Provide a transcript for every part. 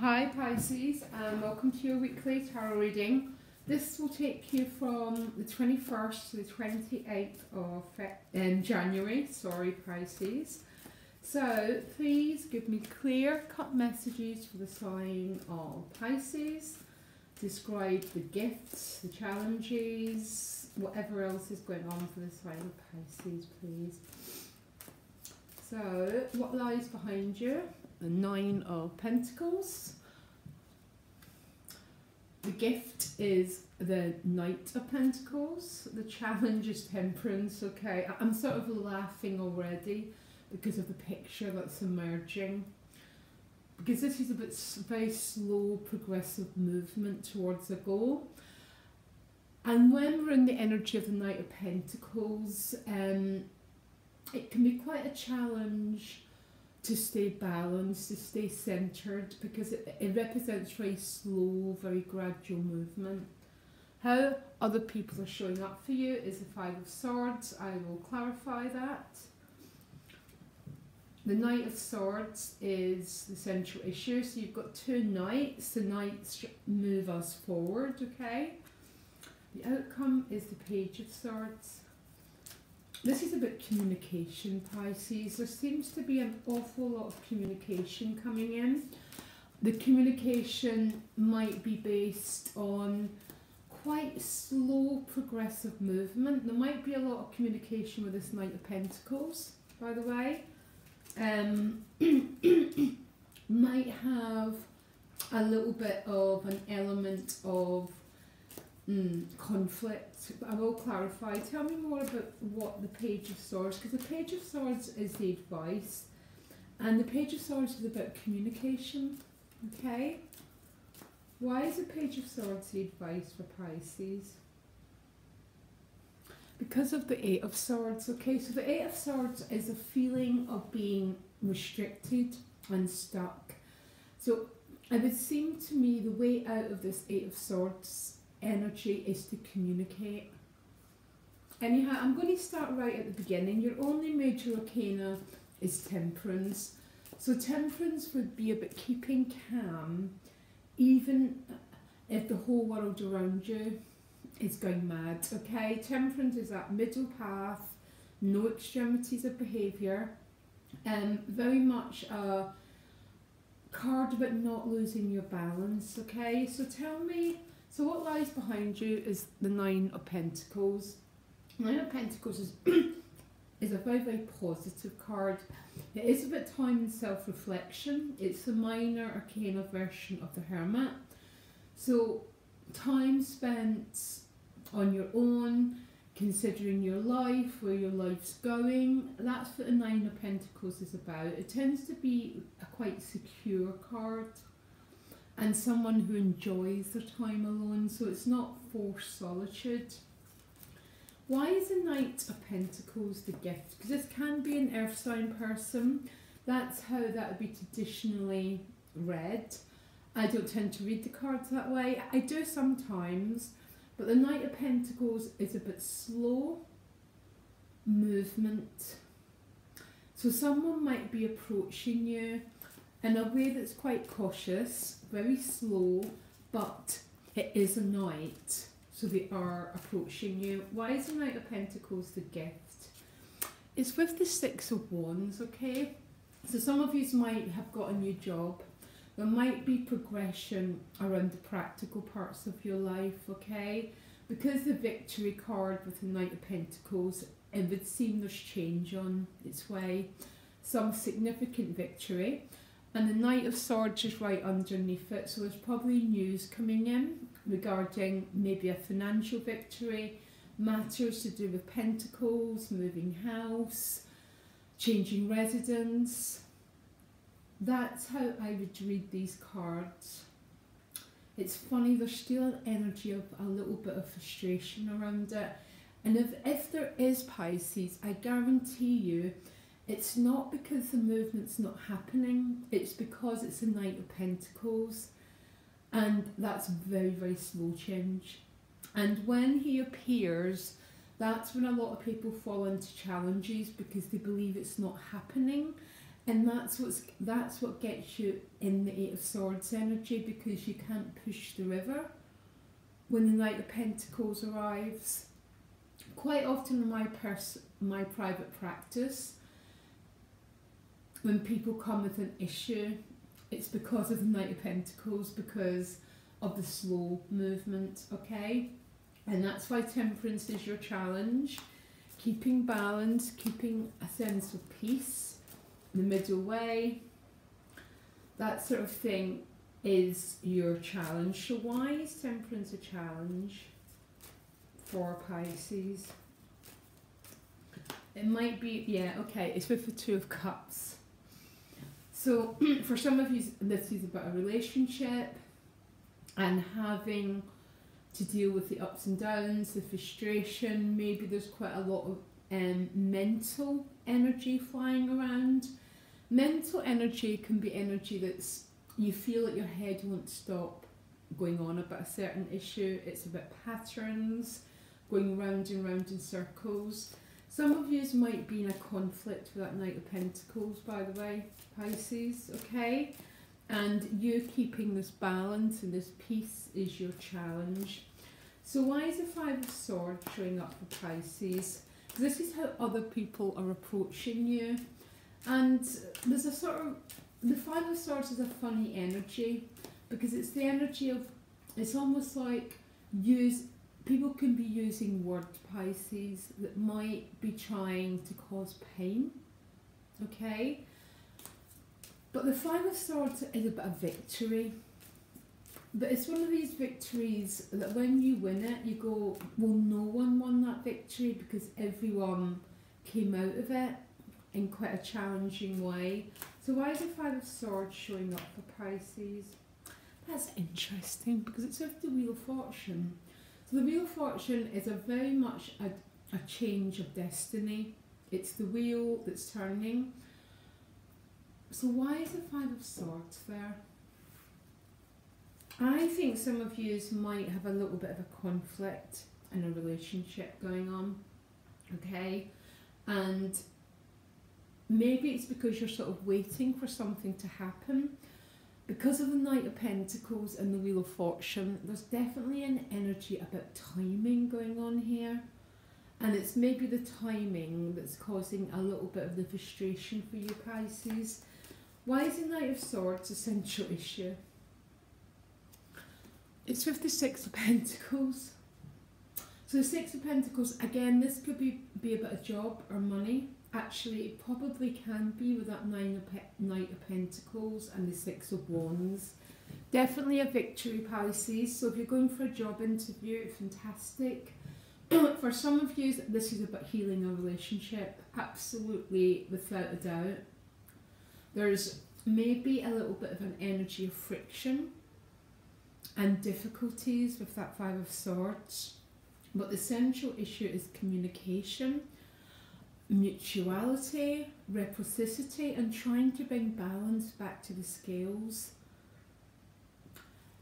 Hi Pisces, and welcome to your weekly tarot reading. This will take you from the 21st to the 28th of January, Pisces. So please give me clear cut messages for the sign of Pisces. Describe the gifts, the challenges, whatever else is going on for the sign of Pisces, please. So what lies behind you? The Nine of Pentacles. The gift is the Knight of Pentacles. The challenge is Temperance. Okay, I'm sort of laughing already because of the picture that's emerging. Because this is a very slow, progressive movement towards a goal. And when we're in the energy of the Knight of Pentacles, it can be quite a challenge to stay balanced, to stay centered, because it represents very slow, very gradual movement. How other people are showing up for you is the Five of Swords. I will clarify that. The Knight of Swords is the central issue. So you've got two knights. The knights move us forward, okay? The outcome is the Page of Swords. This is about communication, Pisces. There seems to be an awful lot of communication coming in. The communication might be based on quite slow, progressive movement. There might be a lot of communication with this Knight of Pentacles, by the way. Might have a little bit of an element of conflict, but I will clarify. Tell me more about what the Page of Swords, because the Page of Swords is the advice, and the Page of Swords is about communication, okay? Why is the Page of Swords the advice for Pisces? Because of the Eight of Swords, okay? So the Eight of Swords is a feeling of being restricted and stuck. So it would seem to me the way out of this Eight of Swords energy is to communicate. Anyhow, I'm going to start right at the beginning. Your only major arcana is Temperance. So Temperance would be about keeping calm even if the whole world around you is going mad, okay? Temperance is that middle path, no extremities of behaviour, very much a card about not losing your balance, okay? So tell me, so what lies behind you is the Nine of Pentacles. Nine of Pentacles is, is a very, very positive card. It is about time and self-reflection. It's the minor arcana version of the Hermit. So time spent on your own, considering your life, where your life's going. That's what the Nine of Pentacles is about. It tends to be a quite secure card, and someone who enjoys their time alone, so it's not forced solitude. Why is the Knight of Pentacles the gift? Because this can be an earth sign person. That's how that would be traditionally read. I don't tend to read the cards that way. I do sometimes, but the Knight of Pentacles is a bit slow movement. So someone might be approaching you in a way that's quite cautious, very slow, but it is a knight, so they are approaching you. Why is the Knight of Pentacles the gift? It's with the Six of Wands, okay? So some of you might have got a new job. There might be progression around the practical parts of your life, okay? Because the Victory card with the Knight of Pentacles, it would seem there's change on its way. Some significant victory. And the Knight of Swords is right underneath it, so there's probably news coming in regarding maybe a financial victory, matters to do with Pentacles, moving house, changing residence. That's how I would read these cards. It's funny, there's still an energy of a little bit of frustration around it. And if there is, Pisces, I guarantee you, it's not because the movement's not happening, it's because it's a Knight of Pentacles, and that's very, very slow change. And when he appears, that's when a lot of people fall into challenges because they believe it's not happening, And that's what gets you in the Eight of Swords energy, because you can't push the river when the Knight of Pentacles arrives. Quite often in my private practice, when people come with an issue, it's because of the Knight of Pentacles, because of the slow movement, okay? And that's why temperance is your challenge. Keeping balance, keeping a sense of peace, the middle way, that sort of thing is your challenge. So why is temperance a challenge for Pisces? It might be, yeah, okay, it's with the Two of Cups. So for some of you, this is about a relationship and having to deal with the ups and downs, the frustration. Maybe there's quite a lot of mental energy flying around. Mental energy can be energy that's, you feel like your head won't stop going on about a certain issue. It's about patterns, going round and round in circles. Some of you might be in a conflict with that Knight of Pentacles, by the way, Pisces, okay? And you keeping this balance and this peace is your challenge. So why is the Five of Swords showing up for Pisces? This is how other people are approaching you. And there's a sort of, the Five of Swords is a funny energy, because it's the energy of, it's almost like people can be using word, Pisces, that might be trying to cause pain, okay? But the Five of Swords is about a victory. But it's one of these victories that when you win it, you go, well, no one won that victory because everyone came out of it in quite a challenging way. So why is the Five of Swords showing up for Pisces? That's interesting, because it's with the Wheel of Fortune. So the Wheel of Fortune is a very much a change of destiny. It's the wheel that's turning. So why is the Five of Swords there? I think some of you might have a little bit of a conflict in a relationship going on, okay? And maybe it's because you're sort of waiting for something to happen. Because of the Knight of Pentacles and the Wheel of Fortune, there's definitely an energy about timing going on here. And it's maybe the timing that's causing a little bit of the frustration for you, Pisces. Why is the Knight of Swords a central issue? It's with the Six of Pentacles. So the Six of Pentacles, again, this could be about a job or money. Actually, it probably can be with that Knight of Pentacles and the Six of Wands. Definitely a victory, Pisces. So if you're going for a job interview, fantastic. For some of you, this is about healing a relationship. Absolutely, without a doubt. There's maybe a little bit of an energy of friction and difficulties with that Five of Swords. But the central issue is communication, mutuality, reciprocity, and trying to bring balance back to the scales.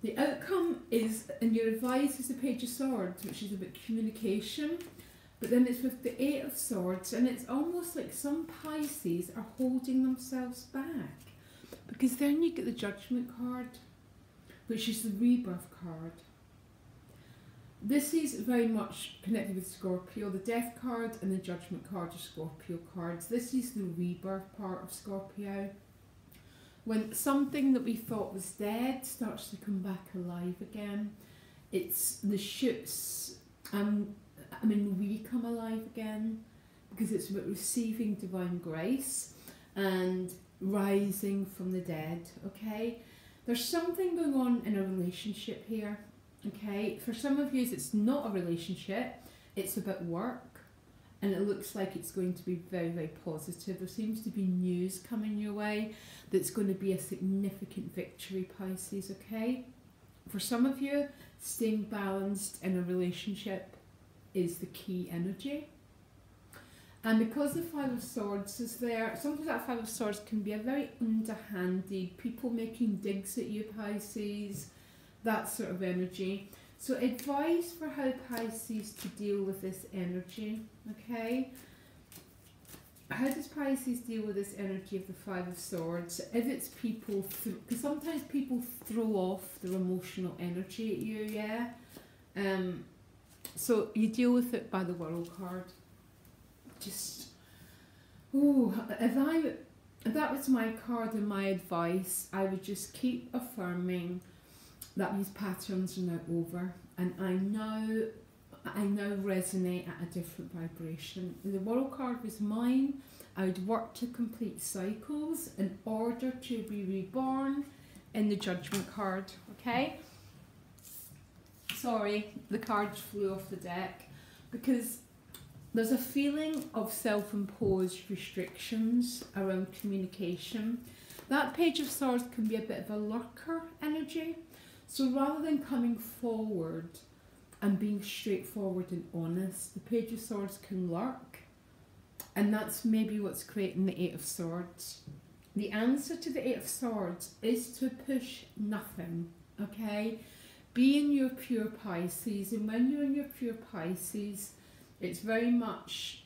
The outcome is, and your advice is the Page of Swords, which is about communication, but then it's with the Eight of Swords, and it's almost like some Pisces are holding themselves back, because then you get the Judgment card, which is the Rebirth card. This is very much connected with Scorpio. The Death card and the Judgment card are Scorpio cards. This is the rebirth part of Scorpio. When something that we thought was dead starts to come back alive again. It's the ships, we come alive again, because it's about receiving divine grace and rising from the dead, okay? There's something going on in a relationship here. Okay, for some of you it's not a relationship, it's about work, and it looks like it's going to be very, very positive. There seems to be news coming your way that's going to be a significant victory, Pisces, okay? For some of you, staying balanced in a relationship is the key energy. And because the Five of Swords is there, sometimes that Five of Swords can be a very underhanded, people making digs at you, Pisces, that sort of energy. So advice for how Pisces to deal with this energy, okay? how does Pisces deal with this energy of the Five of Swords? If it's people, because sometimes people throw off their emotional energy at you, yeah? So you deal with it by the World card. Just, oh, if that was my card and my advice, I would just keep affirming that these patterns are now over, and I now resonate at a different vibration. The World card was mine. I would work to complete cycles in order to be reborn in the Judgment card, okay? Sorry, the cards flew off the deck because there's a feeling of self-imposed restrictions around communication. That Page of Swords can be a bit of a lurker energy. So rather than coming forward and being straightforward and honest, the Page of Swords can lurk. And that's maybe what's creating the Eight of Swords. The answer to the Eight of Swords is to push nothing, okay? Be in your pure Pisces, and when you're in your pure Pisces, it's very much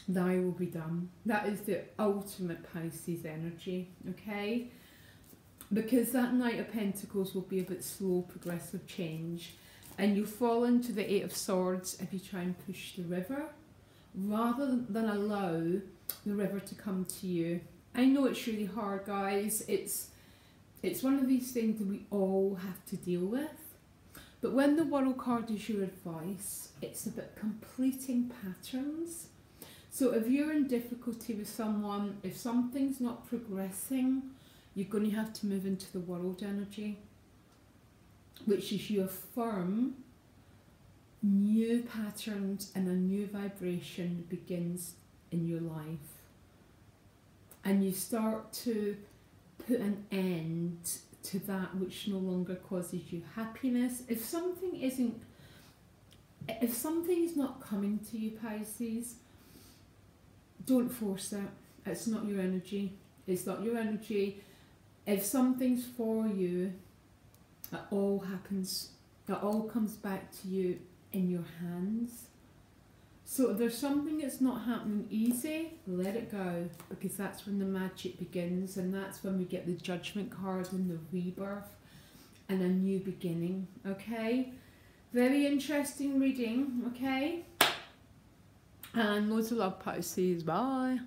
thy will be done. That is the ultimate Pisces energy, okay? Because that Knight of Pentacles will be a bit slow, progressive change, and you fall into the Eight of Swords if you try and push the river, rather than allow the river to come to you. I know it's really hard, guys. It's one of these things that we all have to deal with. But when the World card is your advice, it's about completing patterns. So if you're in difficulty with someone, if something's not progressing, you're going to have to move into the World energy, which is you affirm new patterns and a new vibration begins in your life. And you start to put an end to that which no longer causes you happiness. If something is not coming to you, Pisces, don't force it. It's not your energy. It's not your energy. If something's for you, it all happens. It all comes back to you in your hands. So if there's something that's not happening easy, let it go, because that's when the magic begins, and that's when we get the Judgment card and the rebirth and a new beginning, okay? Very interesting reading, okay? And loads of love, Pisces. Bye.